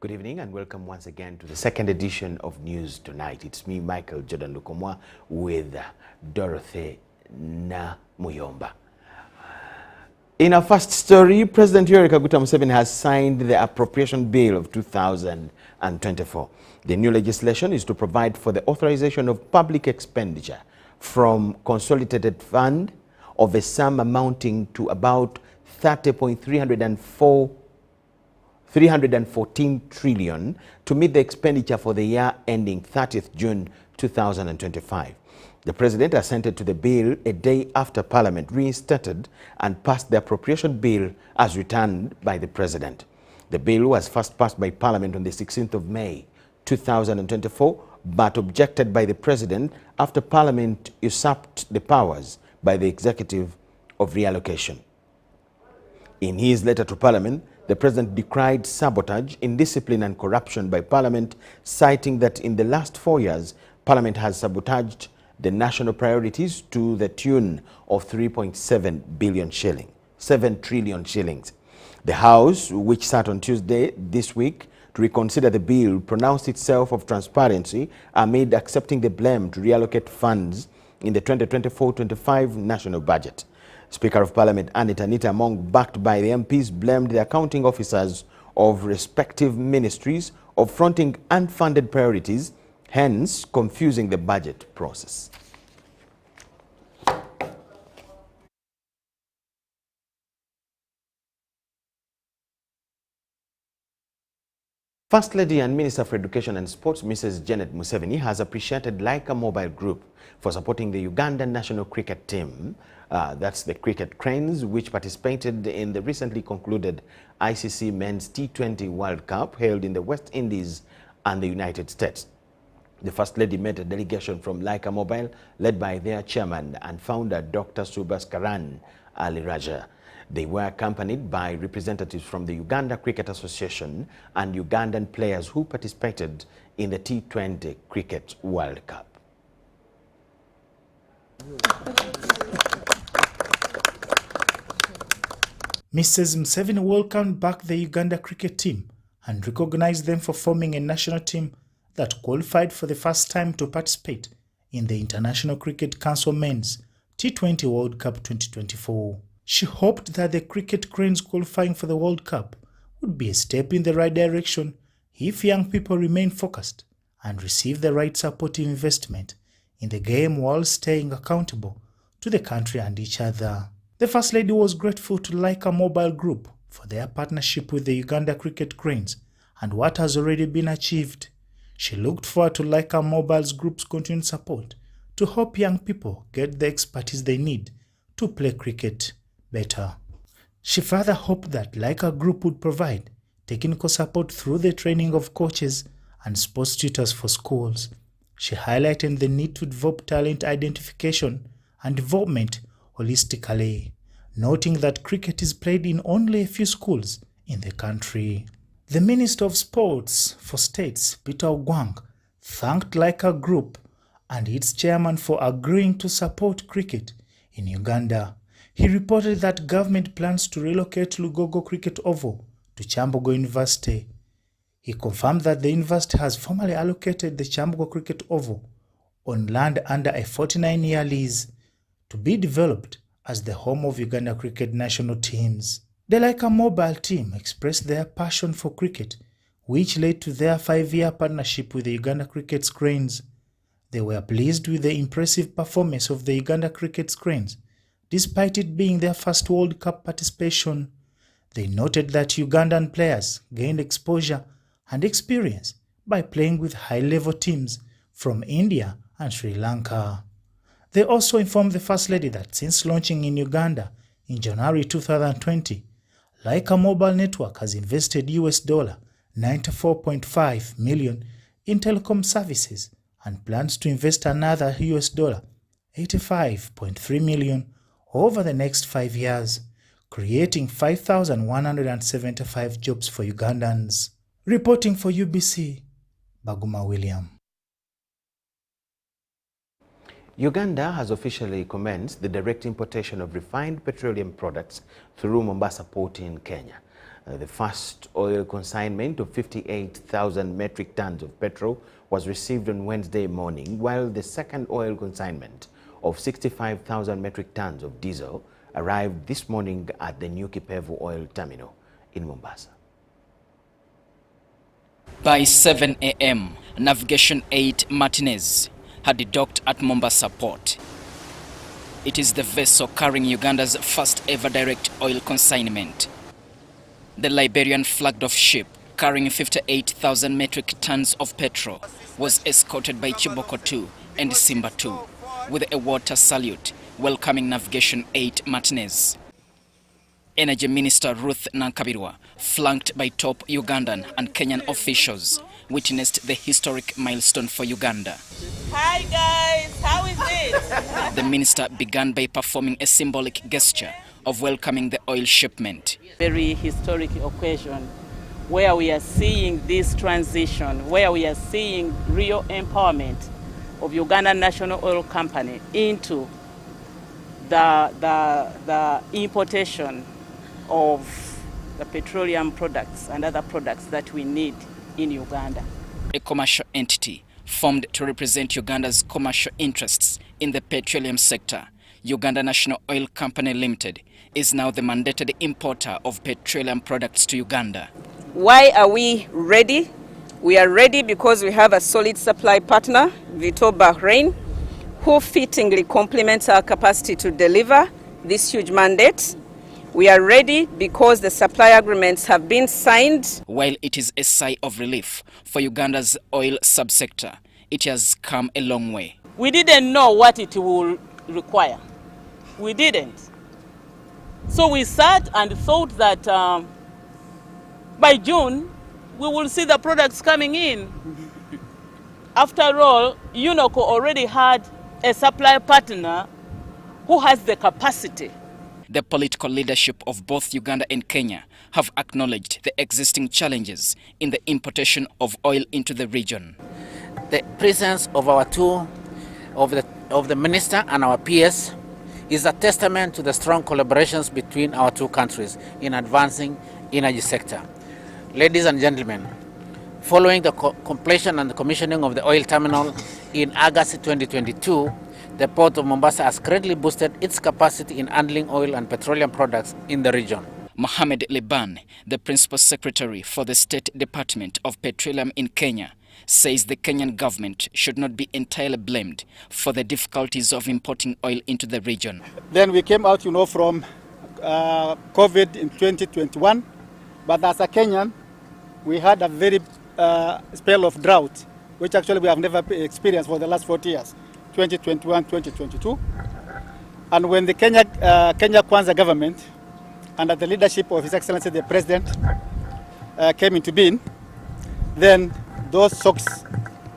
Good evening and welcome once again to the second edition of News Tonight. It's me, Michael Jordan Lukomwa, with Dorothy Muyomba. In our first story, President Yoweri Kaguta Museveni has signed the Appropriation Bill of 2024. The new legislation is to provide for the authorization of public expenditure from consolidated fund of a sum amounting to about 314 trillion to meet the expenditure for the year ending 30th June 2025. The President assented to the bill a day after Parliament reinstated and passed the appropriation bill as returned by the President. The bill was first passed by Parliament on the 16th of May 2024, but objected by the President after Parliament usurped the powers by the Executive of reallocation. In his letter to Parliament, the President decried sabotage, indiscipline and corruption by Parliament, citing that in the last 4 years, Parliament has sabotaged the national priorities to the tune of 7 trillion shillings. The House, which sat on Tuesday this week to reconsider the bill, pronounced itself of transparency amid accepting the blame to reallocate funds in the 2024-25 national budget. Speaker of Parliament Anita Among, backed by the MPs, blamed the accounting officers of respective ministries of fronting unfunded priorities, hence confusing the budget process. First Lady and Minister for Education and Sports, Mrs. Janet Museveni, has appreciated Laika Mobile Group for supporting the Ugandan national cricket team. That's the Cricket Cranes, which participated in the recently concluded ICC Men's T20 World Cup held in the West Indies and the United States. The First Lady met a delegation from Laika Mobile, led by their chairman and founder, Dr. Subhaskaran Ali Raja. They were accompanied by representatives from the Uganda Cricket Association and Ugandan players who participated in the T20 Cricket World Cup. Mrs. Museveni welcomed back the Uganda cricket team and recognized them for forming a national team that qualified for the first time to participate in the International Cricket Council Men's T20 World Cup 2024. She hoped that the Cricket Cranes qualifying for the World Cup would be a step in the right direction if young people remain focused and receive the right supportive investment in the game while staying accountable to the country and each other. The First Lady was grateful to Laika Mobile Group for their partnership with the Uganda Cricket Cranes and what has already been achieved. She looked forward to Laika Mobile Group's continued support to help young people get the expertise they need to play cricket better. She further hoped that Laika Group would provide technical support through the training of coaches and sports tutors for schools. She highlighted the need to develop talent identification and development holistically, noting that cricket is played in only a few schools in the country. The Minister of Sports for States, Peter Ogwang, thanked Laika Group and its chairman for agreeing to support cricket in Uganda. He reported that government plans to relocate Lugogo Cricket Oval to Kyambogo University. He confirmed that the university has formally allocated the Kyambogo Cricket Oval on land under a 49-year lease to be developed as the home of Uganda cricket national teams. The Laika Mobile team expressed their passion for cricket, which led to their 5-year partnership with the Uganda Cricket Cranes. They were pleased with the impressive performance of the Uganda Cricket Cranes, despite it being their first World Cup participation. They noted that Ugandan players gained exposure and experience by playing with high-level teams from India and Sri Lanka. They also informed the First Lady that since launching in Uganda in January 2020, Laika Mobile Network has invested $94.5 million in telecom services and plans to invest another $85.3 million over the next 5 years, creating 5,175 jobs for Ugandans. Reporting for UBC, Baguma William. Uganda has officially commenced the direct importation of refined petroleum products through Mombasa Port in Kenya. The first oil consignment of 58,000 metric tons of petrol was received on Wednesday morning, while the second oil consignment of 65,000 metric tons of diesel arrived this morning at the new Kipevu oil terminal in Mombasa. By 7 a.m., Navigation 8 Martinez had docked at Mombasa port. It is the vessel carrying Uganda's first ever direct oil consignment. The Liberian flagged-off ship carrying 58,000 metric tons of petrol was escorted by Chiboko 2 and Simba 2 with a water salute welcoming Navigation 8 Martinez. Energy Minister Ruth Nankabirwa, flanked by top Ugandan and Kenyan officials, witnessed the historic milestone for Uganda. Hi guys, how is it? The minister began by performing a symbolic gesture of welcoming the oil shipment. Very historic occasion where we are seeing this transition, where we are seeing real empowerment of Uganda National Oil Company into the importation of the petroleum products and other products that we need in Uganda. A commercial entity formed to represent Uganda's commercial interests in the petroleum sector, Uganda National Oil Company Limited, is now the mandated importer of petroleum products to Uganda. Why are we ready? We are ready because we have a solid supply partner, Vito Bahrain, who fittingly complements our capacity to deliver this huge mandate. We are ready because the supply agreements have been signed. While it is a sigh of relief for Uganda's oil subsector, it has come a long way. We didn't know what it will require. We didn't. So we sat and thought that by June, we will see the products coming in. After all, UNOCO already had a supply partner who has the capacity. The political leadership of both Uganda and Kenya have acknowledged the existing challenges in the importation of oil into the region. The presence of our two, of the minister and our PS, is a testament to the strong collaborations between our two countries in advancing energy sector. Ladies and gentlemen, following the completion and the commissioning of the oil terminal in August 2022, the Port of Mombasa has greatly boosted its capacity in handling oil and petroleum products in the region. Mohamed Liban, the Principal Secretary for the State Department of Petroleum in Kenya, says the Kenyan government should not be entirely blamed for the difficulties of importing oil into the region. Then we came out, from COVID in 2021, but as a Kenyan, we had a very spell of drought, which actually we have never experienced for the last 40 years. 2021, 2022. And when the Kenya Kwanza government, under the leadership of His Excellency the President, came into being, then those shocks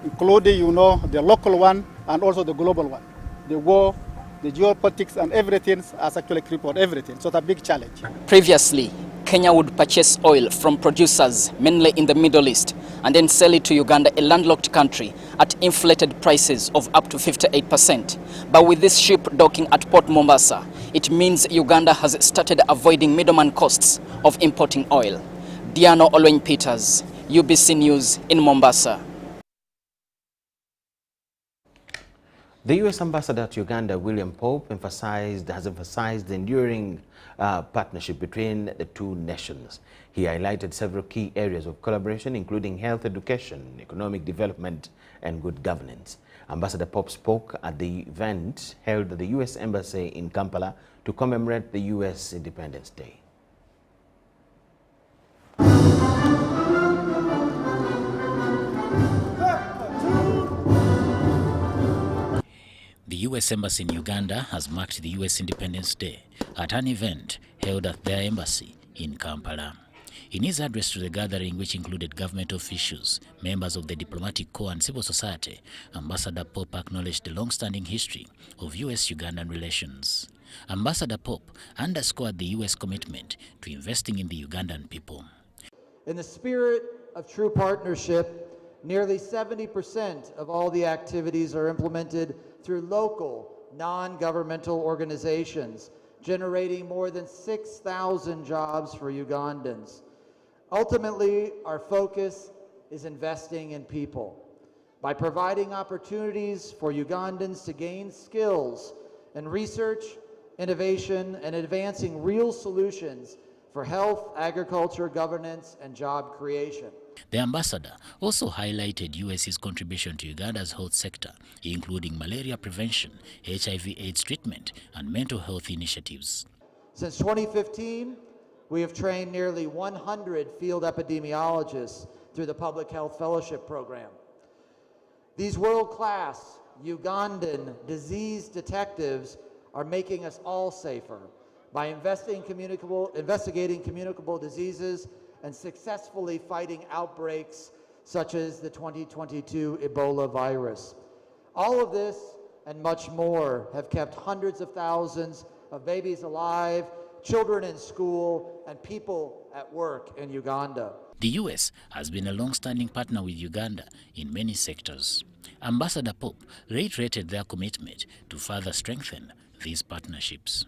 including, the local one and also the global one. The war, the geopolitics and everything has actually crippled everything. So it's a big challenge. Previously, Kenya would purchase oil from producers mainly in the Middle East and then sell it to Uganda, a landlocked country, at inflated prices of up to 58%. But with this ship docking at Port Mombasa, it means Uganda has started avoiding middleman costs of importing oil. Diano Olweny Peters, UBC News in Mombasa. The U.S. Ambassador to Uganda, William Pope, has emphasized the enduring partnership between the two nations. He highlighted several key areas of collaboration, including health, education, economic development, and good governance. Ambassador Pope spoke at the event held at the U.S. Embassy in Kampala to commemorate the U.S. Independence Day. The U.S. Embassy in Uganda has marked the U.S. Independence Day at an event held at their embassy in Kampala. In his address to the gathering, which included government officials, members of the diplomatic corps and civil society, Ambassador Pope acknowledged the long-standing history of U.S.-Ugandan relations. Ambassador Pope underscored the U.S. commitment to investing in the Ugandan people. In the spirit of true partnership, nearly 70% of all the activities are implemented through local, non-governmental organizations, generating more than 6,000 jobs for Ugandans. Ultimately, our focus is investing in people by providing opportunities for Ugandans to gain skills in research, innovation, and advancing real solutions for health, agriculture, governance, and job creation. The ambassador also highlighted US's contribution to Uganda's health sector, including malaria prevention, HIV/AIDS treatment, and mental health initiatives. Since 2015, we have trained nearly 100 field epidemiologists through the Public Health Fellowship Program. These world-class Ugandan disease detectives are making us all safer by investigating communicable diseases and successfully fighting outbreaks such as the 2022 Ebola virus. All of this and much more have kept hundreds of thousands of babies alive, children in school, and people at work in Uganda. The US has been a long-standing partner with Uganda in many sectors. Ambassador Pope reiterated their commitment to further strengthen these partnerships.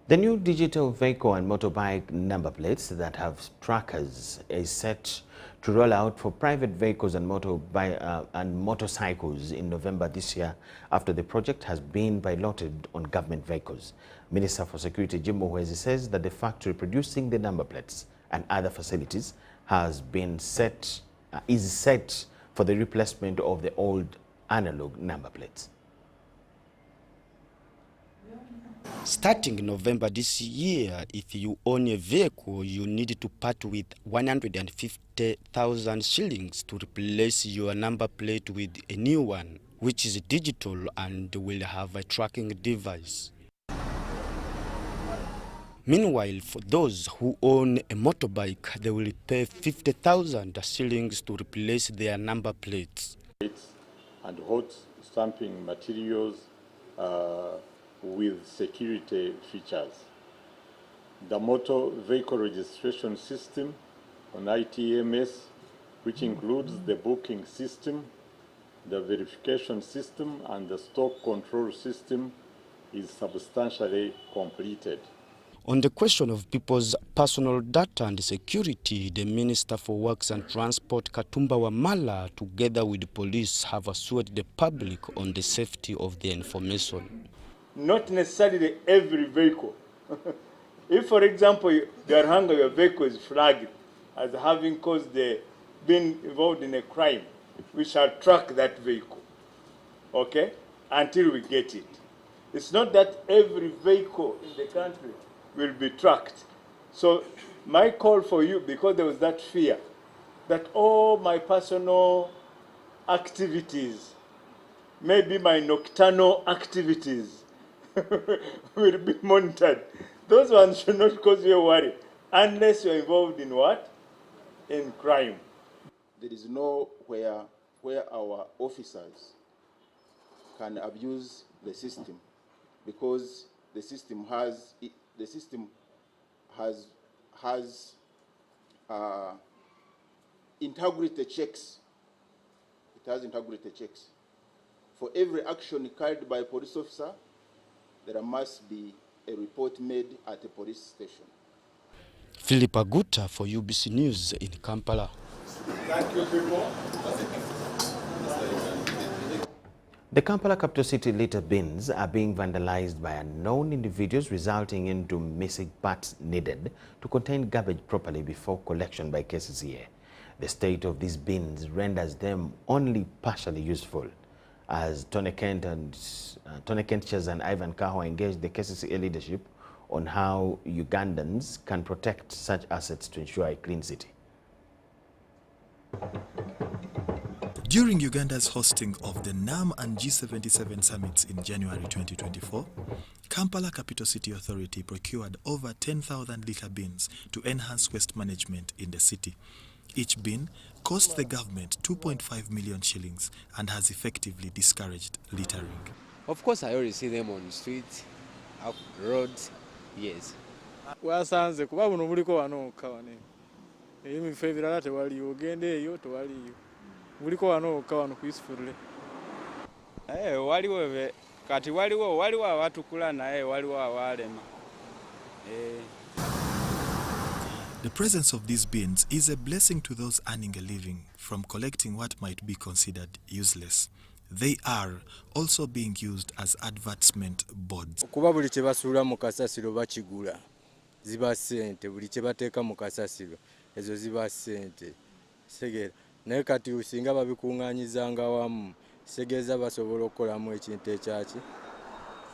The new digital vehicle and motorbike number plates that have trackers is set to roll out for private vehicles and motorcycles in November this year after the project has been piloted on government vehicles. Minister for Security Jim Muhwezi says that the factory producing the number plates and other facilities is set for the replacement of the old analog number plates. Starting November this year, if you own a vehicle, you need to part with 150,000 shillings to replace your number plate with a new one, which is digital and will have a tracking device. Meanwhile, for those who own a motorbike, they will pay 50,000 shillings to replace their number plates. And hot stamping materials with security features. The motor vehicle registration system on ITMS, which includes the booking system, the verification system, and the stock control system, is substantially completed. On the question of people's personal data and security, the Minister for Works and Transport, Katumba Wamala, together with the police, have assured the public on the safety of their information. Not necessarily every vehicle. If, for example, your vehicle is flagged as having been involved in a crime, we shall track that vehicle, okay, until we get it. It's not that every vehicle in the country will be tracked. So my call for you, because there was that fear that all my personal activities, maybe my nocturnal activities, will be monitored. Those ones should not cause you worry, unless you're involved in what? In crime. There is nowhere where our officers can abuse the system, because the system has integrity checks. It has integrity checks. For every action carried by a police officer, there must be a report made at a police station. Philip Aguta for UBC News in Kampala. Thank you, people. The Kampala capital city litter bins are being vandalized by unknown individuals, resulting into missing parts needed to contain garbage properly before collection by KCCA. The state of these bins renders them only partially useful. As Tony Kent Chaz and Ivan Kahwa engaged the KCCA leadership on how Ugandans can protect such assets to ensure a clean city. During Uganda's hosting of the NAM and G77 summits in January 2024, Kampala Capital City Authority procured over 10,000 litter bins to enhance waste management in the city. Each bin cost the government 2.5 million shillings and has effectively discouraged littering. Of course, I already see them on the streets, up roads, yes. Wasanze kuba buno buliko wano kawane. Ebifo ebirala tewali ogende eyo tewali. Buliko wano kawane kuisifurule. Waliwo kati waliwo abatukula naye waliwo abaalema. The presence of these bins is a blessing to those earning a living from collecting what might be considered useless. They are also being used as advertisement boards. Kuba buli kye basuula mu kasasiro bakigula ziba ssente, buli kye bateeka mu kasasiro ezo ziba ssente. Segera naye kati usinga babikuŋŋaanyizanga wamu segeeza basobola okukolamu ekintu ekyaki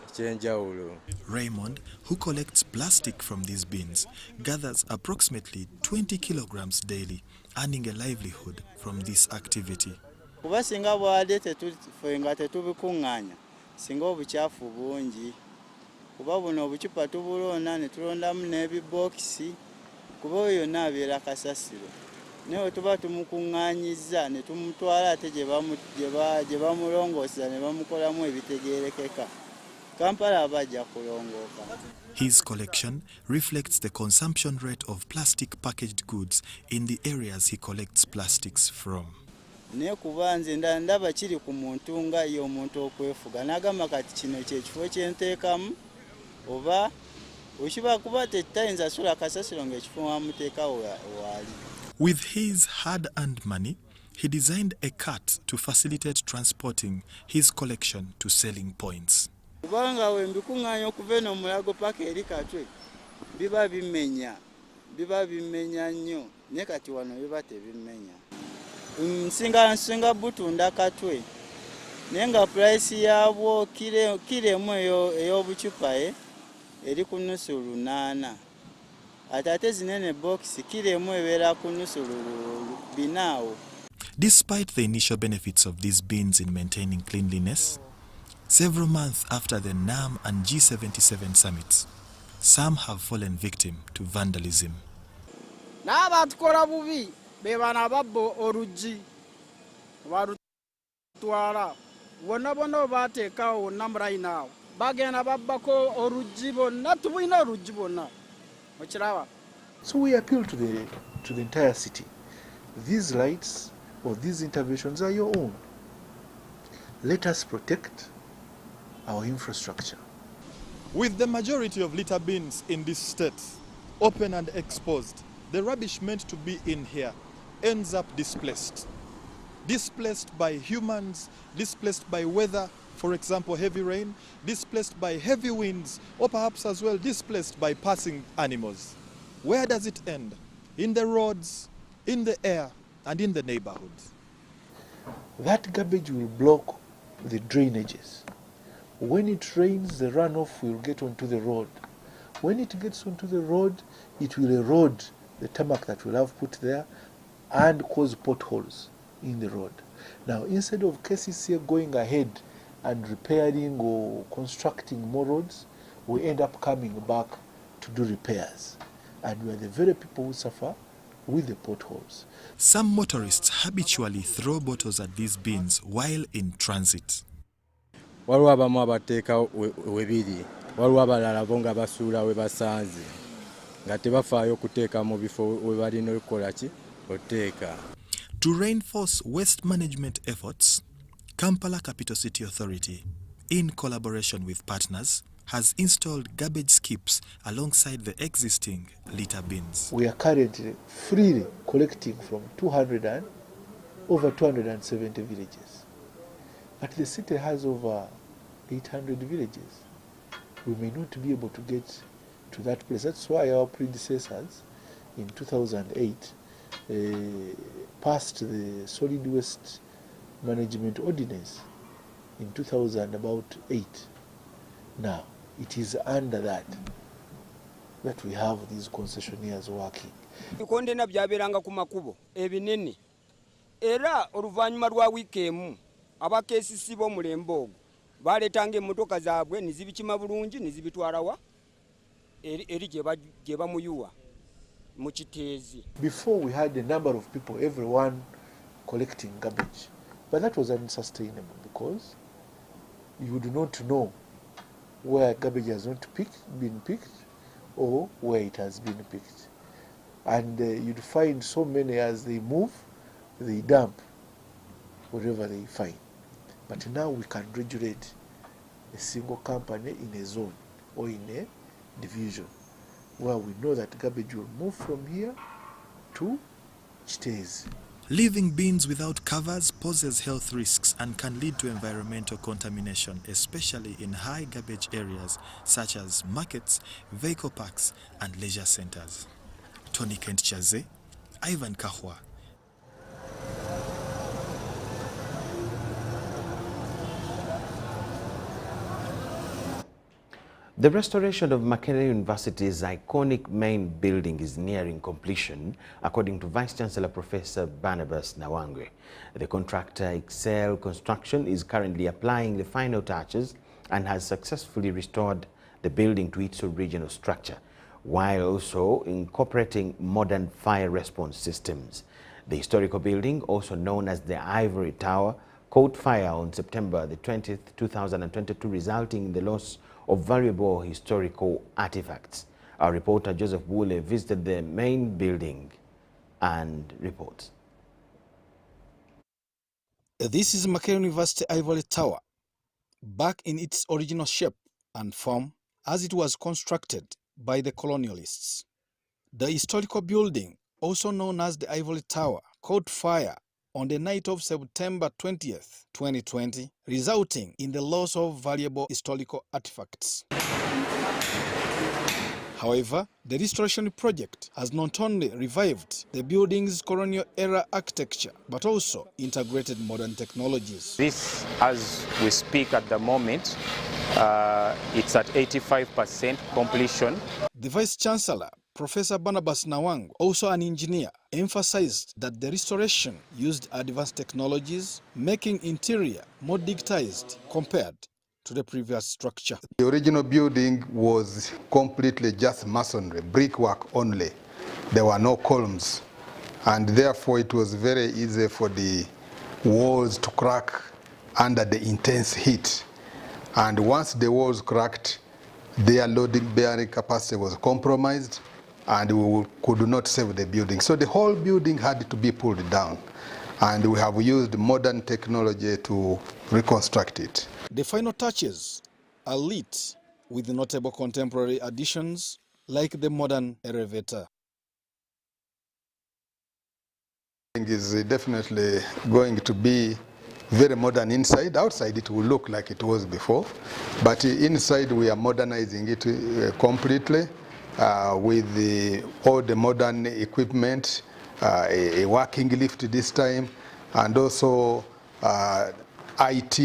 ekyenjawulo. Raymond, who collects plastic from these bins, gathers approximately 20 kilograms daily, earning a livelihood from this activity. Kuba singa bwade ffe nga tetubikuŋŋaanya singa obukyafu bungi, kuba buno obucupa tubulonda ne tulondamu n'ebibokisi, kuba oyo yonna abeera kasasiro. Naye bwe tuba tumukuŋŋaanyizza ne tumutwala ate gye bamulongoosa ne bamukolamu ebitegeerekeka, Kampala abajja kulongooka. His collection reflects the consumption rate of plastic packaged goods in the areas he collects plastics from. Naye kuba nze ndaba kiri ku muntu nga ye omuntu okwefuga n'agamba kati kino kyekifo kye nteekamu oba okiba kuba tetayinza sula kasasiro ng'ekifo wamuteekawo waali. With his hard-earned money, he designed a cart to facilitate transporting his collection to selling points. Kubanga we mbikuŋŋaanya okuva eno Mulago paka eri Katwe biba bimenya nnyo, naye kati wano biba tebimenya. Nsinga butunda Katwe naye nga purayisi yaabwo kiro emu ey'obucupa eri ku nnusu 8. Ate zinene bokisi kiro emu ebeera ku nnusu 4. Despite the initial benefits of these bins in maintaining cleanliness, several months after the NAM and G77 summits, some have fallen victim to vandalism. N'abatukola bubi be bana babbo oluggi balutwala bonna baateekawo namulayini awo bagenda babbako oluggi bonna tubulina oluggi bonna okiraba. So we appeal to the entire city. These rights or these interventions are your own. Let us protect our infrastructure. With the majority of litter bins in this state open and exposed, the rubbish meant to be in here ends up displaced. Displaced by humans, displaced by weather, for example heavy rain, displaced by heavy winds, or perhaps as well displaced by passing animals. Where does it end? In the roads, in the air, and in the neighborhoods. That garbage will block the drainages. When it rains, the runoff will get onto the road. When it gets onto the road, it will erode the tarmac that we'll have put there and cause potholes in the road. Now, instead of KCCA going ahead and repairing or constructing more roads, we end up coming back to do repairs. And we are the very people who suffer with the potholes. Some motorists habitually throw bottles at these bins while in transit. Waliwo abamu abateeka webiri, waliwo abalala bo nga basuula we basanze nga tebafaayo kuteeka mu bifo we balina okukola ki oteeka. To reinforce waste management efforts, Kampala Capital City Authority, in collaboration with partners, has installed garbage skips alongside the existing litter bins. We are currently freely collecting from over 270 villages. But the city has over 800 villages. We may not be able to get to that place. That's why our predecessors in 2008 passed the solid waste management ordinance in 2008. Now, it is under that we have these concessionaires working. Kondena byaberanga ku makubo ebinene era oluvannyuma lwa wiiki emu abakesisi b'omulembe ogwo baaleetanga emmotoka zaabwe nizibikima bulungi nizibitwalawa eri gye bamuyuwa mu kiteezi. Before we had a number of people, everyone collecting garbage, but that was unsustainable because you would not know where garbage has not been picked or where it has been picked. And you'd find so many as they move, they dump wherever they find. But now we can regulate a single company in a zone or in a division, where we know that garbage will move from here to Chitezi. Leaving bins without covers poses health risks and can lead to environmental contamination, especially in high garbage areas such as markets, vehicle parks, and leisure centers. Tony Kent Chaze, Ivan Kahwa. The restoration of Makerere University's iconic main building is nearing completion, according to Vice-Chancellor Professor Barnabas Nawangwe. The contractor Excel Construction is currently applying the final touches and has successfully restored the building to its original structure, while also incorporating modern fire response systems. The historical building, also known as the Ivory Tower, caught fire on September the 20th, 2022, resulting in the loss of valuable historical artifacts. Our reporter Joseph Wule visited the main building and reports. This is Makerere University Ivory Tower, back in its original shape and form as it was constructed by the colonialists. The historical building, also known as the Ivory Tower, caught fire on the night of September 20th, 2020, resulting in the loss of valuable historical artifacts. However, the restoration project has not only revived the building's colonial-era architecture, but also integrated modern technologies. This, as we speak at the moment, it's at 85% completion. The Vice-Chancellor, Professor Barnabas Nawangwe, also an engineer, emphasized that the restoration used advanced technologies, making interior more digitized compared to the previous structure. The original building was completely just masonry, brickwork only. There were no columns, and therefore it was very easy for the walls to crack under the intense heat. And once the walls cracked, their loading bearing capacity was compromised, and we could not save the building. So the whole building had to be pulled down, and we have used modern technology to reconstruct it. The final touches are lit with notable contemporary additions like the modern elevator. It is definitely going to be very modern inside. Outside it will look like it was before, but inside we are modernizing it completely with all the modern equipment, a working lift this time, and also IT,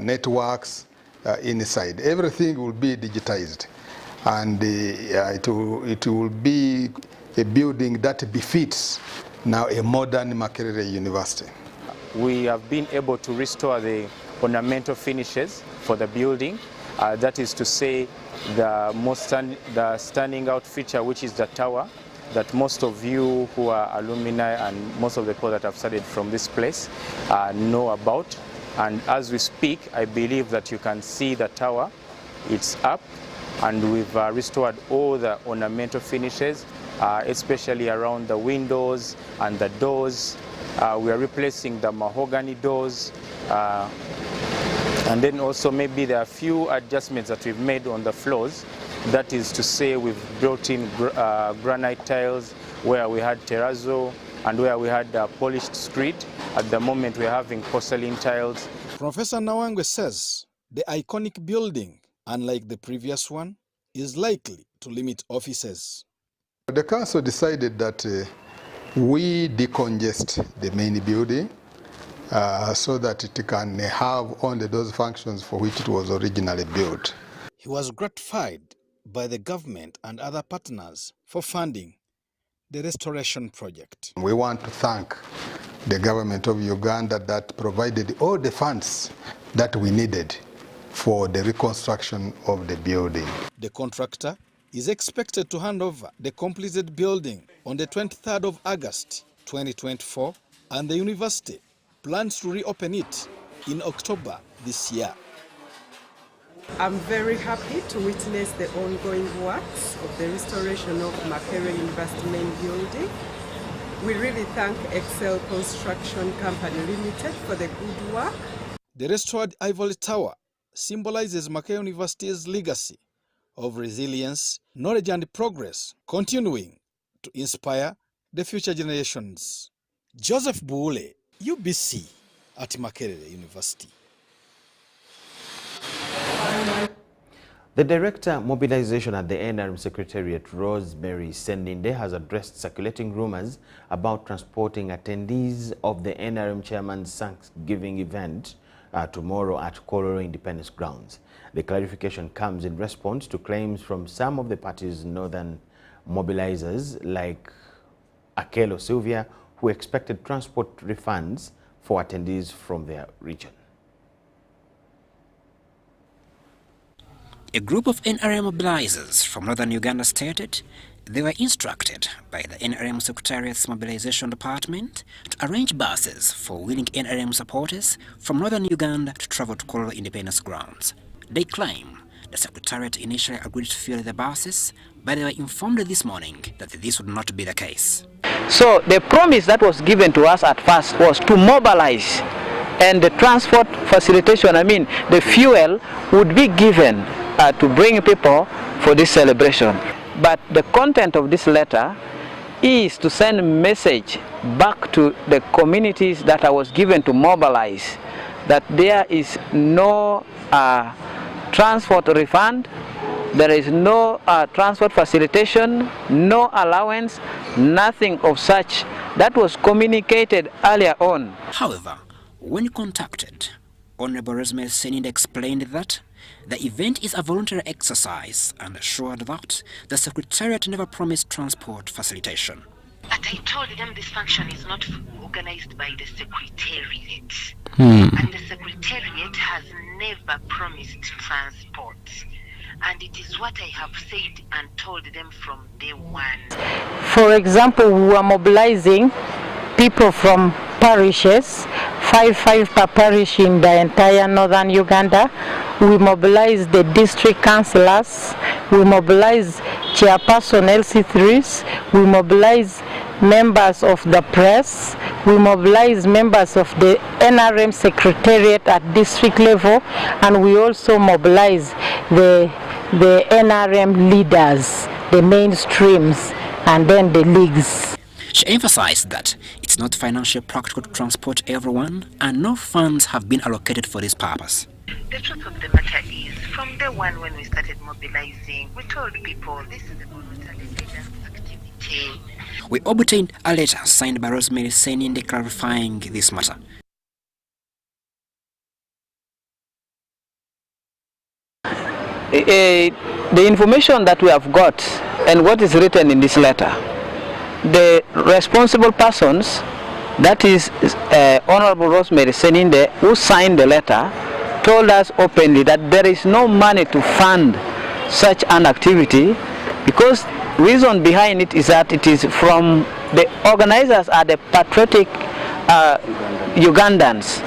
networks inside. Everything will be digitized, and it will be a building that befits now a modern Makerere University. We have been able to restore the ornamental finishes for the building. That is to say, the standing out feature, which is the tower, that most of you who are alumni and most of the people that have studied from this place know about. And as we speak, I believe that you can see the tower. It's up, and we've restored all the ornamental finishes, especially around the windows and the doors. We are replacing the mahogany doors. And then also maybe there are a few adjustments that we've made on the floors. That is to say, we've brought in granite tiles where we had terrazzo and where we had polished screed. At the moment we're having porcelain tiles. Professor Nawangwe says the iconic building, unlike the previous one, is likely to limit offices. The council decided that we decongest the main building so that it can have only those functions for which it was originally built. He was gratified by the government and other partners for funding the restoration project. We want to thank the government of Uganda that provided all the funds that we needed for the reconstruction of the building. The contractor is expected to hand over the completed building on the 23rd of August 2024, and the university plans to reopen it in October this year. I'm very happy to witness the ongoing works of the restoration of Makerere University main building. We really thank Excel Construction Company Limited for the good work. The restored Ivory Tower symbolizes Makerere University's legacy of resilience, knowledge and progress, continuing to inspire the future generations. Joseph Buule, UBC at Makerere University. The Director Mobilization at the NRM Secretariat, Rosemary Seninde, has addressed circulating rumors about transporting attendees of the NRM Chairman's Thanksgiving event tomorrow at Kololo Independence Grounds. The clarification comes in response to claims from some of the party's northern mobilizers like Akelo Sylvia, who expected transport refunds for attendees from their region. A group of NRM mobilizers from northern Uganda stated they were instructed by the NRM Secretariat's Mobilization Department to arrange buses for willing NRM supporters from northern Uganda to travel to Kololo Independence Grounds. They claim the Secretariat initially agreed to fill the buses, but they were informed this morning that this would not be the case. So the promise that was given to us at first was to mobilize, and the transport facilitation, the fuel would be given to bring people for this celebration. But the content of this letter is to send a message back to the communities that I was given to mobilize that there is no transport refund, there is no transport facilitation, no allowance, nothing of such. That was communicated earlier on. However, when contacted, Honorable Rosemary Seninde explained that the event is a voluntary exercise and assured that the Secretariat never promised transport facilitation. But I told them this function is not organized by the Secretariat. And the Secretariat has never promised transport. And it is what I have said and told them from day one. For example, we were mobilizing people from parishes, five per parish in the entire northern Uganda. We mobilized the district councillors, we mobilized chairperson LC3s, we mobilized members of the press, we mobilized members of the NRM Secretariat at district level, and we also mobilized the NRM leaders, the mainstreams, and then the leagues. She emphasized that it's not financially practical to transport everyone and no funds have been allocated for this purpose. The truth of the matter is, from day one when we started mobilizing, we told people this is a voluntary guidance activity. We obtained a letter signed by Rosemary Seninde clarifying this matter. The information that we have got and what is written in this letter, the responsible persons, that is Honorable Rosemary Seninde, who signed the letter, told us openly that there is no money to fund such an activity, because reason behind it is that it is from the organizers are the patriotic Ugandans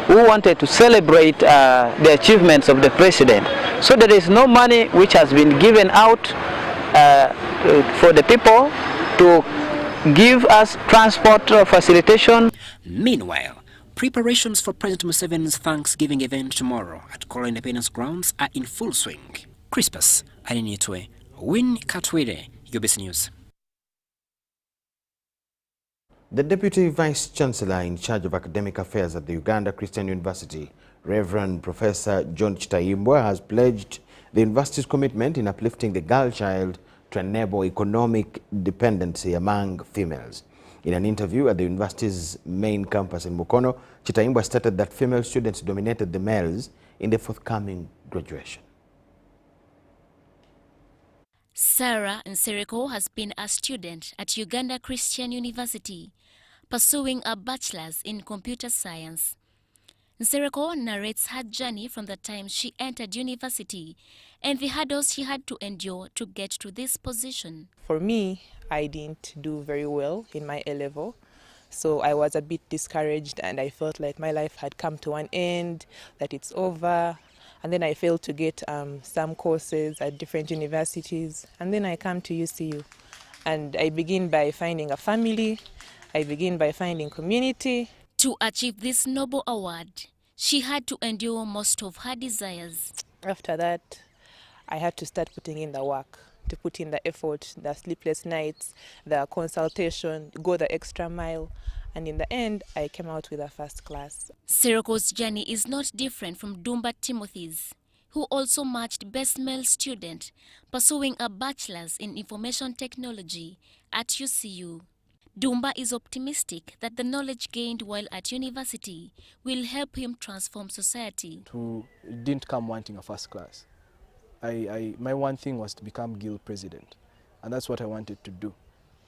who wanted to celebrate the achievements of the president. So there is no money which has been given out for the people to give us transport facilitation. Meanwhile, preparations for President Museveni's Thanksgiving event tomorrow at Kololo Independence Grounds are in full swing. Crispus Aninitwe, Win Katwire, UBC News. The Deputy Vice Chancellor in charge of academic affairs at the Uganda Christian University, Reverend Professor John Chitaimbwa, has pledged the university's commitment in uplifting the girl child to enable economic dependency among females. In an interview at the university's main campus in Mukono, Chitaimbwa stated that female students dominated the males in the forthcoming graduation. Sarah Nsereko has been a student at Uganda Christian University, pursuing a bachelor's in computer science. Nsereko narrates her journey from the time she entered university and the hurdles she had to endure to get to this position. For me, I didn't do very well in my A-level, so I was a bit discouraged and I felt like my life had come to an end, that it's over. And then I failed to get some courses at different universities, and then I come to UCU. And I begin by finding a family, I begin by finding community. To achieve this noble award, she had to endure most of her desires. After that, I had to start putting in the work, to put in the effort, the sleepless nights, the consultation, go the extra mile. And in the end, I came out with a first class. Sereko's journey is not different from Dumba Timothy's, who also matched Best Male Student, pursuing a bachelor's in information technology at UCU. Dumba is optimistic that the knowledge gained while at university will help him transform society. Didn't come wanting a first class. My one thing was to become guild president, and that's what I wanted to do.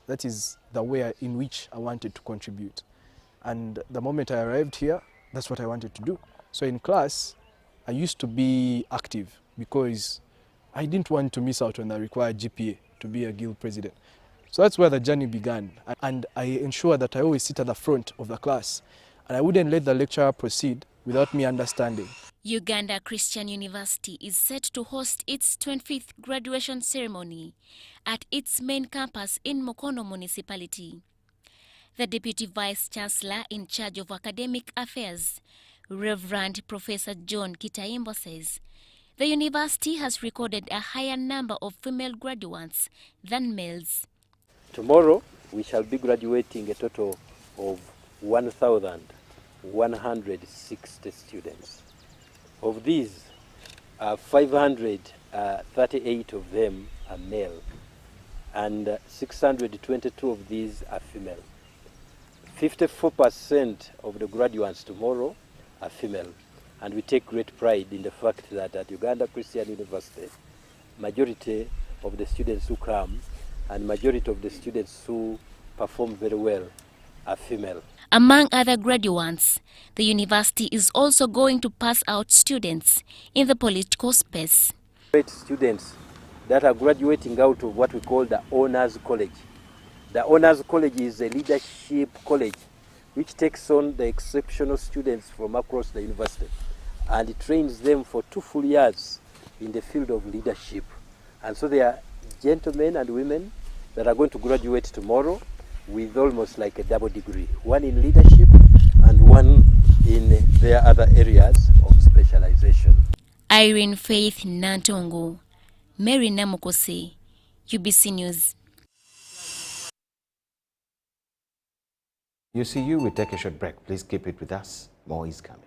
That is the way in which I wanted to contribute. And the moment I arrived here, that's what I wanted to do. So in class, I used to be active because I didn't want to miss out on the required GPA to be a guild president. So that's where the journey began. And I ensured that I always sit at the front of the class, and I wouldn't let the lecturer proceed without me understanding. Uganda Christian University is set to host its 25th graduation ceremony at its main campus in Mukono municipality. The Deputy Vice Chancellor in charge of academic affairs, Reverend Professor John Kitaimbo, says the university has recorded a higher number of female graduates than males. Tomorrow we shall be graduating a total of 1,160 students. Of these, 538 of them are male, and 622 of these are female. 54% of the graduates tomorrow are female, and we take great pride in the fact that at Uganda Christian University, majority of the students who come and majority of the students who perform very well are female. Among other graduates, the university is also going to pass out students in the political space. Great students that are graduating out of what we call the Honors College. The Honors College is a leadership college which takes on the exceptional students from across the university and it trains them for 2 full years in the field of leadership. And so they are gentlemen and women that are going to graduate tomorrow with almost like a double degree, one in leadership and one in their other areas of specialization. Irene Faith Nantongo, Mary Namukose, UBC News. UCU, we take a short break. Please keep it with us. More is coming.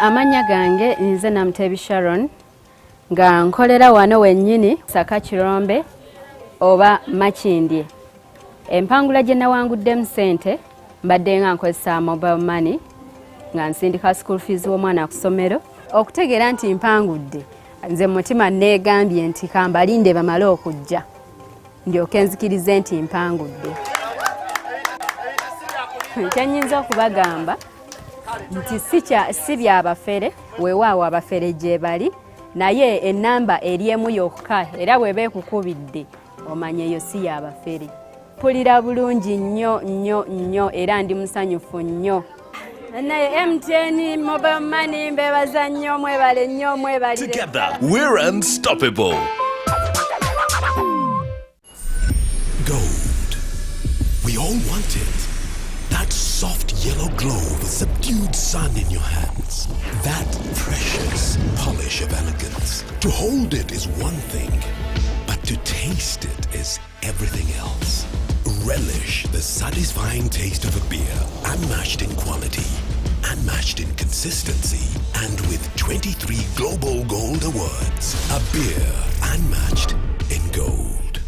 Amanya gange nze Namtebi Sharon nga nkolera wano wennyini Saka Kirombe oba Makindye. Empangula gye nawanguddemu ssente mbadde nga nkozesa mobile money nga nsindika school fees w'omwana ku ssomero. Okutegeera nti mpangudde nze mutima neegambye nti kambalinde bamale okujja ndyoke nzikirize nti mpangudde. Kyennyinza okubagamba nti si byabafere weewaawo abafere gye bali naye ennamba eri emu yokka era bw'eba ekukubidde omanye eyo si yabafere. Mpulira bulungi nnyo era ndi musanyufu nnyo. Naye MTN mobile money mbebaza nnyo mwebale nnyo mwebalire. Together we're unstoppable. Gold. We all want it. That soft yellow glow of a subdued sun in your hands. That precious polish of elegance. To hold it is one thing, but to taste it is everything else. Relish the satisfying taste of a beer, unmatched in quality, unmatched in consistency, and with 23 Global Gold Awards. A beer unmatched in gold.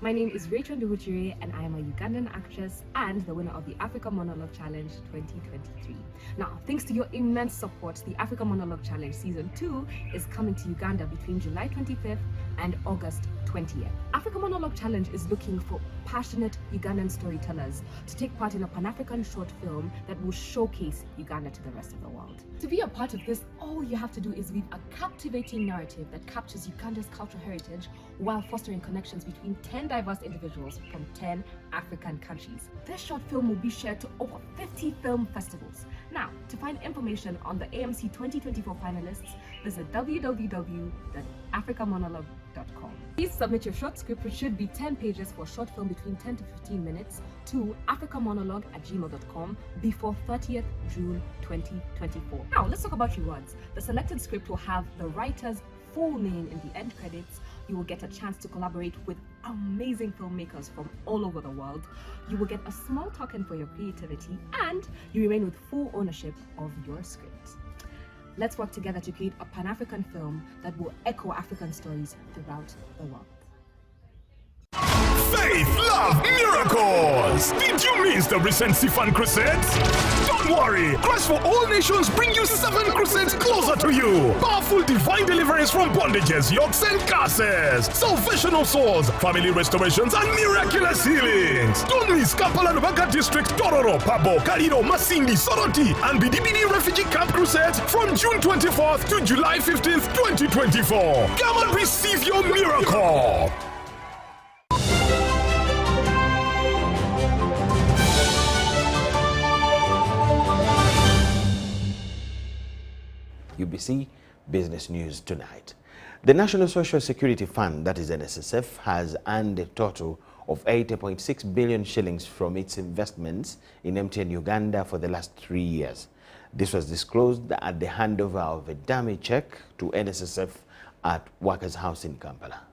My name is Rachel Ndubuchiri and I am a Ugandan actress and the winner of the Africa Monologue Challenge 2023. Now, thanks to your immense support, the Africa Monologue Challenge Season 2 is coming to Uganda between July 25th and August 20th. Africa Monologue Challenge is looking for passionate Ugandan storytellers to take part in a Pan-African short film that will showcase Uganda to the rest of the world. To be a part of this, all you have to do is weave a captivating narrative that captures Uganda's cultural heritage while fostering connections between 10 diverse individuals from 10 African countries. This short film will be shared to over 50 film festivals. Now, to find information on the AMC 2024 finalists, visit www.africamonologue.com. Please submit your short script, which should be 10 pages for a short film between 10 to 15 minutes, to africamonologue@gmail.com before 30th June 2024. Now, let's talk about rewards. The selected script will have the writer's full name in the end credits. You will get a chance to collaborate with amazing filmmakers from all over the world. You will get a small token for your creativity, and you remain with full ownership of your script. Let's work together to create a Pan-African film that will echo African stories throughout the world. Faith, love, miracles! Did you miss the recent Sifan Crusades? Don't worry! Christ for All Nations bring you 7 crusades closer to you! Powerful divine deliverance from bondages, yokes and curses! Salvation of souls, family restorations and miraculous healings! Don't miss CAMPALA Nubanga District, Tororo, Pabo, Kaliro, Masindi, Soroti and Bidibidi Refugee Camp Crusades from June 24th to July 15th, 2024. Come and receive your miracle! UBC Business News tonight. The National Social Security Fund, that is NSSF, has earned a total of 80.6 billion shillings from its investments in MTN Uganda for the last 3 years. This was disclosed at the handover of a dummy check to NSSF at Workers' House in Kampala.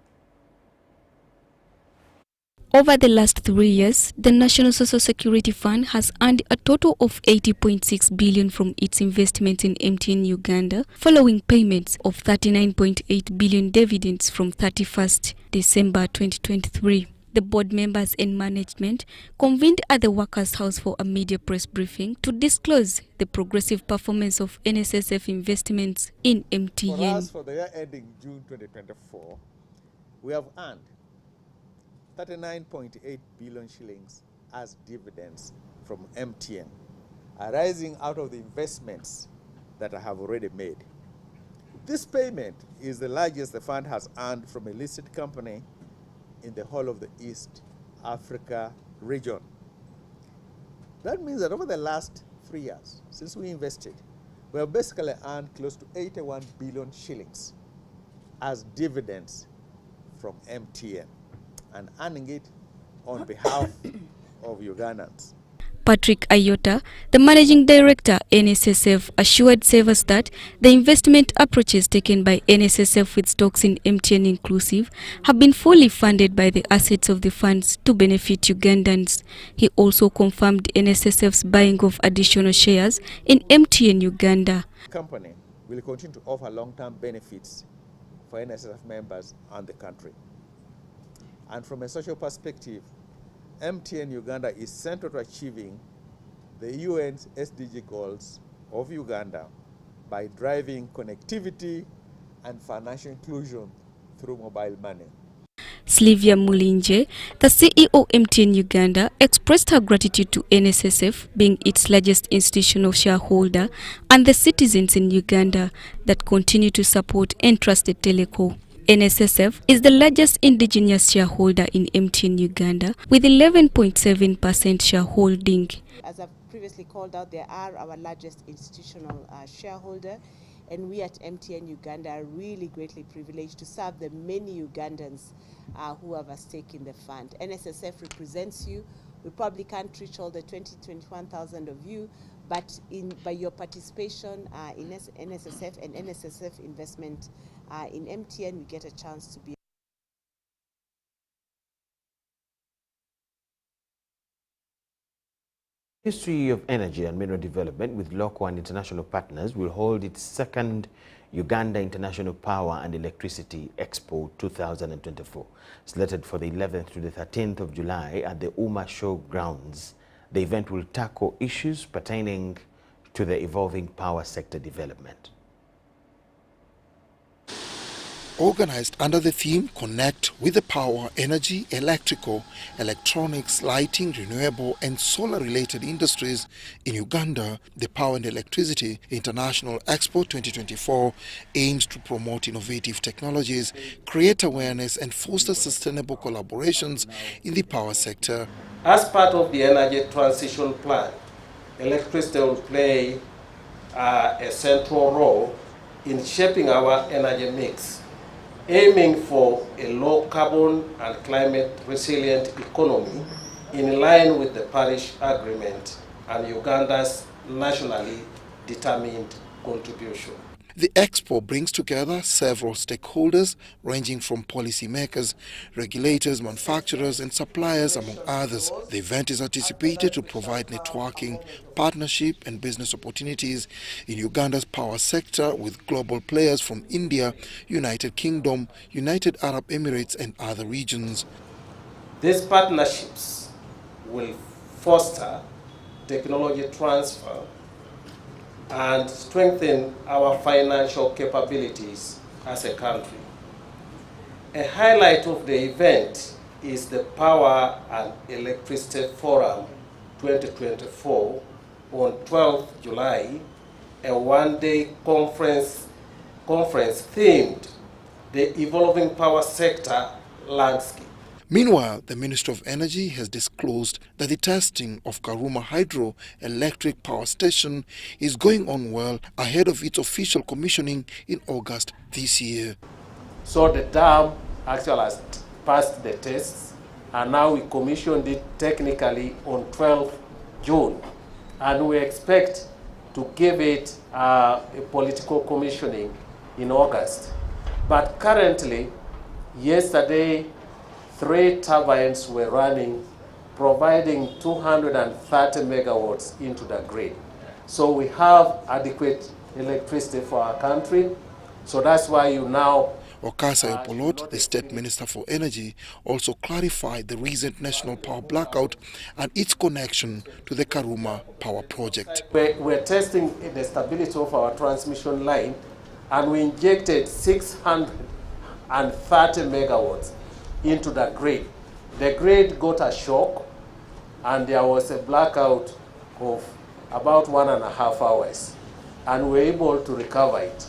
Over the last 3 years, the National Social Security Fund has earned a total of 80.6 billion from its investment in MTN Uganda, following payments of 39.8 billion dividends from 31st December 2023. The board members and management convened at the Workers' House for a media press briefing to disclose the progressive performance of NSSF investments in MTN. For us, for the year ending June 2024, we have earned 39.8 billion shillings as dividends from MTN, arising out of the investments that I have already made. This payment is the largest the fund has earned from a listed company in the whole of the East Africa region. That means that over the last 3 years, since we invested, we have basically earned close to 81 billion shillings as dividends from MTN, and earning it on behalf of Ugandans. Patrick Ayota, the managing director NSSF, assured savers that the investment approaches taken by NSSF with stocks in MTN inclusive have been fully funded by the assets of the funds to benefit Ugandans. He also confirmed NSSF's buying of additional shares in MTN Uganda. The company will continue to offer long-term benefits for NSSF members and the country. And from a social perspective, MTN Uganda is central to achieving the UN's SDG goals of Uganda by driving connectivity and financial inclusion through mobile money. Sylvia Mulinje, the CEO MTN Uganda, expressed her gratitude to NSSF, being its largest institutional shareholder, and the citizens in Uganda that continue to support and trust the teleco. NSSF is the largest indigenous shareholder in MTN Uganda with 11.7% shareholding. As I've previously called out, they are our largest institutional shareholder, and we at MTN Uganda are really greatly privileged to serve the many Ugandans who have a stake in the fund. NSSF represents you. We probably can't reach all the 21,000 of you, but by your participation in NSSF and NSSF investment in MTN, we get a chance to be Ministry of Energy and Mineral Development with local and international partners will hold its second Uganda International Power and Electricity Expo 2024. Slated for the 11th to the 13th of July at the Uma Showgrounds, the event will tackle issues pertaining to the evolving power sector development. Organized under the theme Connect with the Power, Energy, Electrical, Electronics, Lighting, Renewable and Solar-related Industries in Uganda, the Power and Electricity International Expo 2024 aims to promote innovative technologies, create awareness and foster sustainable collaborations in the power sector. As part of the energy transition plan, electricity will play a central role in shaping our energy mix, aiming for a low carbon and climate resilient economy in line with the Paris Agreement and Uganda's nationally determined contribution. The Expo brings together several stakeholders ranging from policymakers, regulators, manufacturers and suppliers, among others. The event is anticipated to provide networking, partnership and business opportunities in Uganda's power sector with global players from India, United Kingdom, United Arab Emirates and other regions. These partnerships will foster technology transfer and strengthen our financial capabilities as a country. A highlight of the event is the Power and Electricity Forum 2024 on 12th July, a one-day conference themed the evolving power sector landscape. Meanwhile, the Ministry of Energy has disclosed that the testing of Karuma Hydroelectric Power Station is going on well ahead of its official commissioning in August this year. So the dam actually has passed the tests, and now we commissioned it technically on 12th June, and we expect to give it a political commissioning in August. But currently, yesterday, 3 turbines were running, providing 230 megawatts into the grid. So we have adequate electricity for our country. So that's why you now... Okasa Yopolot, the State Minister for Energy, also clarified the recent national power blackout and its connection to the Karuma power project. We're testing the stability of our transmission line, and we injected 630 megawatts into the grid. The grid got a shock and there was a blackout of about 1.5 hours, and we were able to recover it.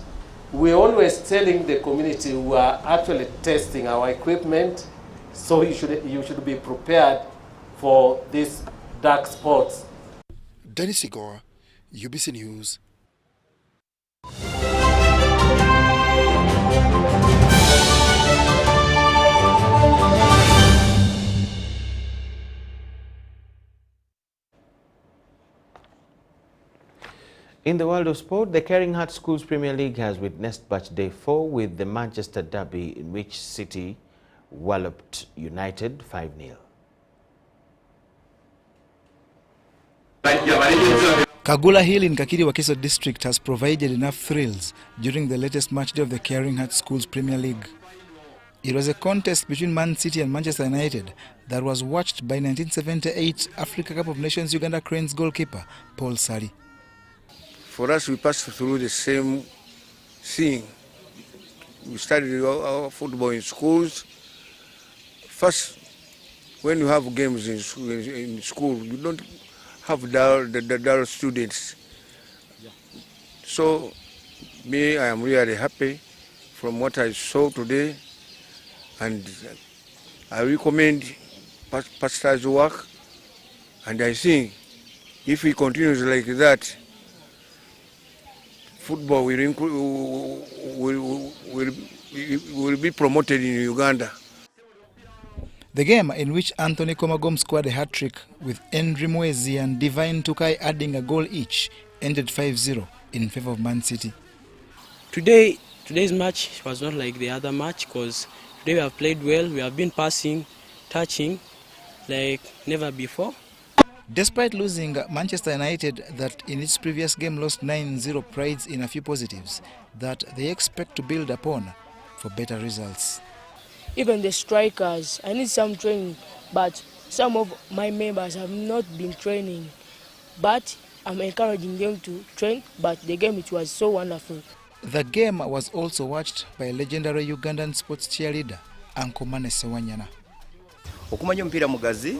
We're always telling the community we are actually testing our equipment, so you should be prepared for these dark spots. Dennis Igor, UBC News. In the world of sport, the Caring Heart Schools Premier League has witnessed match day 4 with the Manchester Derby, in which City walloped United 5-0. Kagula Hill in Kakiri Wakiso district has provided enough thrills during the latest match day of the Caring Heart Schools Premier League. It was a contest between Man City and Manchester United that was watched by 1978 Africa Cup of Nations Uganda Cranes goalkeeper Paul Sari. For us, we passed through the same thing. We studied our football in schools. First, when you have games in school, you don't have the dull students. So, me, I am really happy from what I saw today, and I recommend Pastor's work, and I think if he continues like that, football will be promoted in Uganda. The game, in which Anthony Komagom scored a hat-trick with Henry Mwezi and Divine Tukai adding a goal each, ended 5-0 in favor of Man City. Today's match was not like the other match, because today we have played well. We have been passing, touching like never before. Despite losing, Manchester United, that in its previous game lost 9-0, prides in a few positives that they expect to build upon for better results. Even the strikers, I need some training, but some of my members have not been training. But I'm encouraging them to train, but the game, it was so wonderful. The game was also watched by legendary Ugandan sports cheerleader Uncle Manese Wanyana. Okumanya omupiira mugazi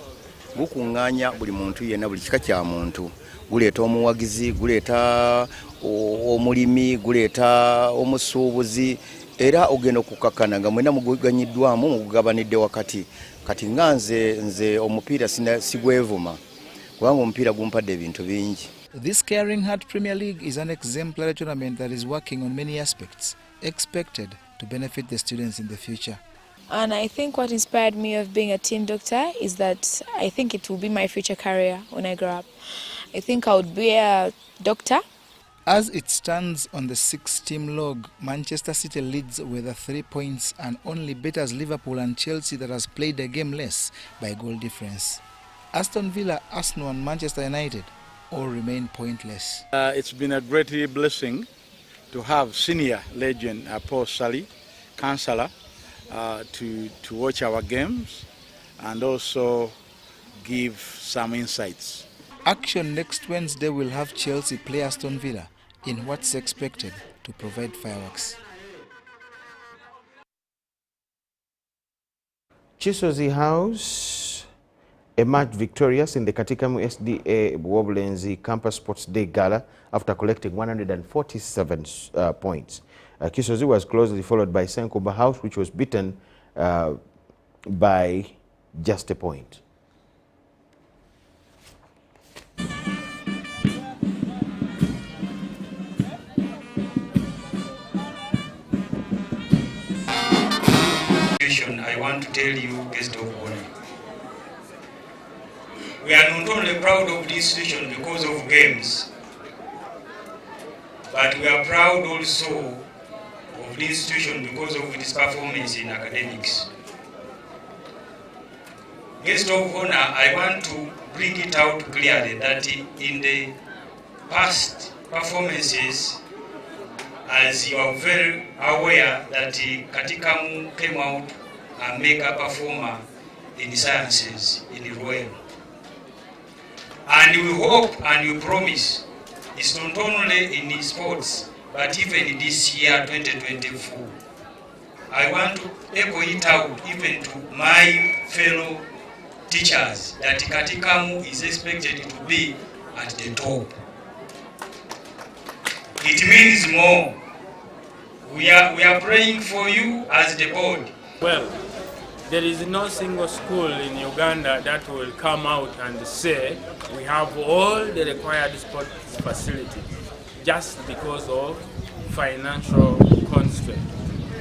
gukunganya buli muntu yenna buli kika kya muntu, guleeta omuwagizi, guleeta omulimi, guleeta omusuubuzi, era ogenda okukakana nga mwena muguganyiddwamu mugugabanidde wakati. Kati nga nze omupiira sigwevuma kubanga omupiira gumpadde ebintu bingi. This Caring Heart Premier League is an exemplary tournament that is working on many aspects, expected to benefit the students in the future. And I think what inspired me of being a team doctor is that I think it will be my future career when I grow up. I think I would be a doctor. As it stands on the 6-team log, Manchester City leads with 3 points and only betters Liverpool and Chelsea, that has played a game less by goal difference. Aston Villa, Arsenal and Manchester United all remain pointless. It's been a great blessing to have senior legend Paul Sally, counsellor, to watch our games and also give some insights. Action next Wednesday will have Chelsea play Aston Villa in what's expected to provide fireworks. Chisozi House emerged victorious in the Katikamu SDA Woblenzi Campus Sports Day Gala after collecting 147 points. Chisozi was closely followed by Senkuba House, which was beaten by just a point. I want to tell you, guest of honor, we are not only proud of this institution because of games, but we are proud also of this institution because of its performance in academics. Guest of honor, I want to bring it out clearly that in the past performances, as you are very aware that Katikamu came out a mega performer in sciences in Royal. And we hope and we promise it's not only in sports, but even this year, 2024. I want to echo it out even to my fellow teachers that Katikamu is expected to be at the top. It means more. We are praying for you as the board. Well, there is no single school in Uganda that will come out and say we have all the required sports facilities just because of financial constraint.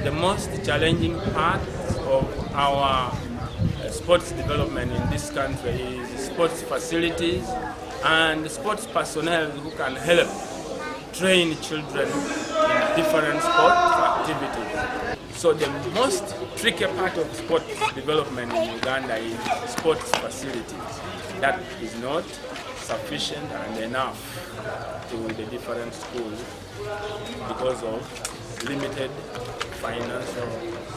The most challenging part of our sports development in this country is sports facilities and sports personnel who can help train children in different sport activities. So the most tricky part of sports development in Uganda is sports facilities. That is not sufficient and enough to the different schools because of limited financial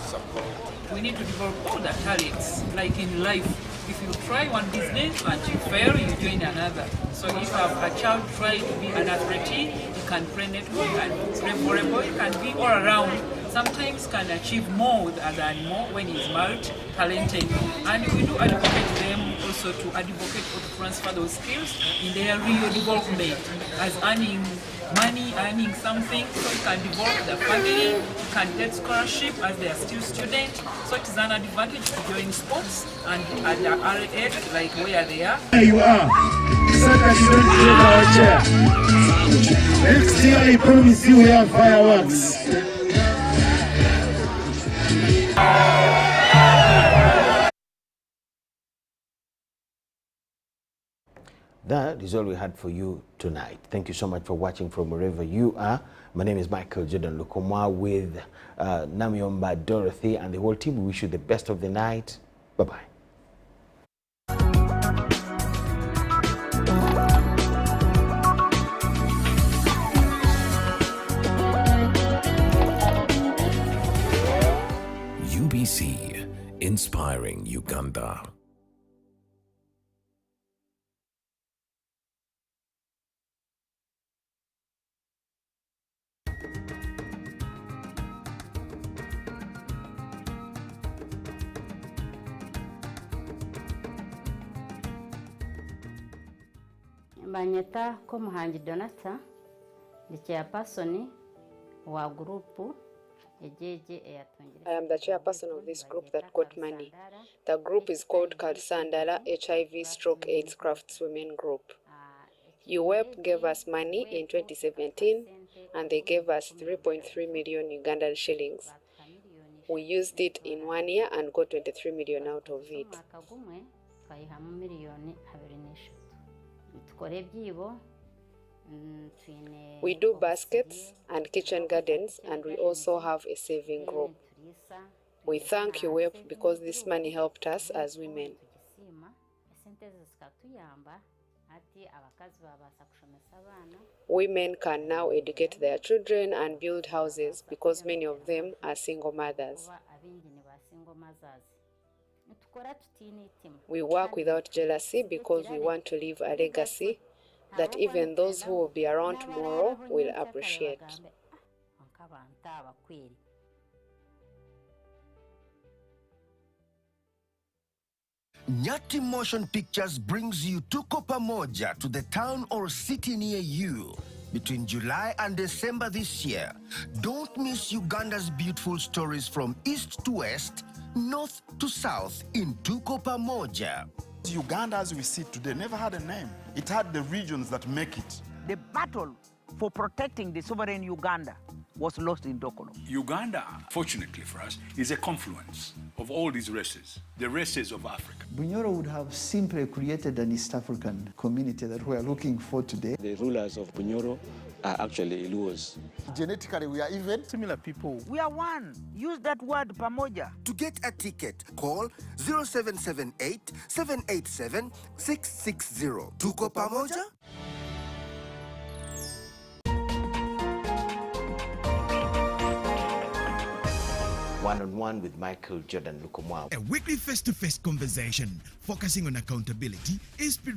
support. We need to develop all the talents, like in life. If you try one business and you fail, you join another. So if you have a child try to be an athlete, he can play netball, he can play volleyball, he can be all around. Sometimes can achieve more than more when he's multi-talented. And we do advocate them also to advocate or to transfer those skills in their real development as earning money, earning something, so you can develop the family, you can get scholarship as they are still students. So it is an advantage to join sports and at the early age, like where they are. There you are. Next year I promise you we have fireworks. That is all we had for you tonight. Thank you so much for watching from wherever you are. My name is Michael Jordan Lukomwa with Namyomba Dorothy and the whole team. We wish you the best of the night. Bye-bye. inspiring Uganda. Banyeta ko Muhangi Donata, the chairperson wa group. I am the chairperson of this group that got money. The group is called Sandala HIV/AIDS Craftswomen Group. UWEP gave us money in 2017 and they gave us 3.3 million Ugandan shillings. We used it in 1 year and got 23 million out of it. We do baskets and kitchen gardens, and we also have a saving group. We thank UWEP because this money helped us as women. Women can now educate their children and build houses because many of them are single mothers. We work without jealousy because we want to leave a legacy that even those who will be around tomorrow will appreciate. Nyati Motion Pictures brings you Tuko Pamoja to the town or city near you between July and December this year. Don't miss Uganda's beautiful stories from east to west, north to south in Tuko Pamoja. Uganda as we see it today never had a name. It had the regions that make it. The battle for protecting the sovereign Uganda was lost in Dokolo. Uganda, fortunately for us, is a confluence of all these races, the races of Africa. Bunyoro would have simply created an East African community that we are looking for today. The rulers of Bunyoro are actually Iluos. Genetically, we are even similar people. We are one. Use that word, Pamoja. To get a ticket, call 0778-787-660. Tuko Pamoja? One-on-one with Michael Jordan Lukomwa. A weekly face-to-face conversation focusing on accountability, inspiration,